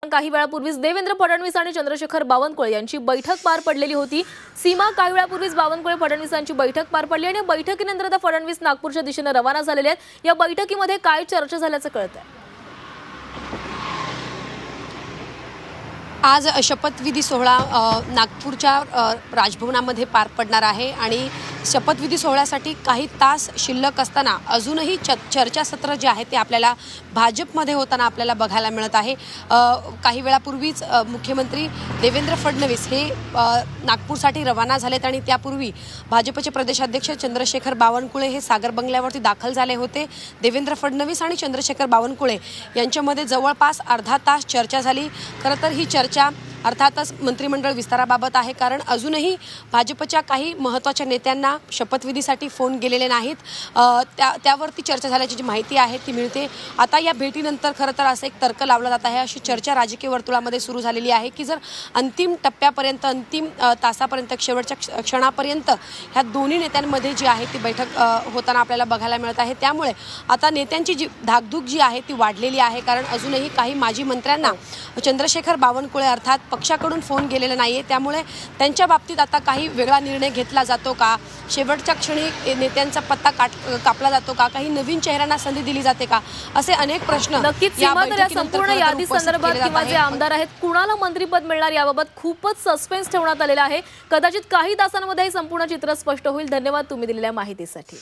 काही वेळापूर्वीच देवेंद्र फडणवीस आणि चंद्रशेखर बावनकुळे यांची बैठक पार पडलेली होती। सीमा काही वेळापूर्वीच बावनकुळे फडणवीसांची बैठक पार पडली आणि बैठकीनंतर आता फडणवीस नागपूरच्या दिशेने रवाना झालेले आहेत। या बैठकीमध्ये काय चर्चा झाल्याचं कळतंय। आज शपथविधी सोहळा नागपूरच्या राजभवनामध्ये पार पडणार आहे आणि शपथविधी सोहळ्यासाठी काही तास शिल्लक असताना अजूनही चर्चासत्र जे आहे ते आपल्याला भाजपमध्ये होताना आपल्याला बघायला मिळत आहे। काही वेळापूर्वीच मुख्यमंत्री देवेंद्र फडणवीस हे नागपूरसाठी रवाना झालेत आणि त्यापूर्वी भाजपचे प्रदेशाध्यक्ष चंद्रशेखर बावनकुळे हे सागर बंगल्यावरती दाखल झाले होते। देवेंद्र फडणवीस आणि चंद्रशेखर बावनकुळे यांच्यामध्ये जवळपास अर्धा तास चर्चा झाली। खरं तर ही चर्चा अर्थातच मंत्रिमंडळ विस्ताराबाबत आहे, कारण अजूनही भाजपच्या काही महत्त्वाच्या नेत्यांना शपथविधीसाठी फोन गेलेले नाहीत। त्यावरती चर्चा झाल्याची जी माहिती आहे ती मिळते। आता या भेटीनंतर खरं तर असं एक तर्क लावला जात आहे, अशी चर्चा राजकीय वर्तुळामध्ये सुरू झालेली आहे की जर अंतिम टप्प्यापर्यंत अंतिम तासापर्यंत शेवटच्या क्षणापर्यंत ह्या दोन्ही नेत्यांमध्ये जी आहे ती बैठक होताना आपल्याला बघायला मिळत आहे। त्यामुळे आता नेत्यांची जी धाकधूक जी आहे ती वाढलेली आहे, कारण अजूनही काही माजी मंत्र्यांना चंद्रशेखर बावनकुळे अर्थात पक्षाकडून फोन गेलेला नाहीये। त्यामुळे त्यांच्या बाबतीत आता काही वेगळा निर्णय घेतला जातो का, शेवटच्या क्षणी नेत्यांचा पत्ता कापला जातो का, काही नवीन चेहऱ्यांना संधी दिली जाते का, असे अनेक प्रश्न नक्कीच या संपूर्ण यादी संदर्भात किंवा जे आमदार आहेत कुणाला मंत्रिपद मिळणार याबाबत खूपच सस्पेन्स ठेवण्यात आलेला आहे। कदाचित काही तासांमध्ये हे संपूर्ण चित्र स्पष्ट होईल। धन्यवाद तुम्ही दिलेल्या माहितीसाठी।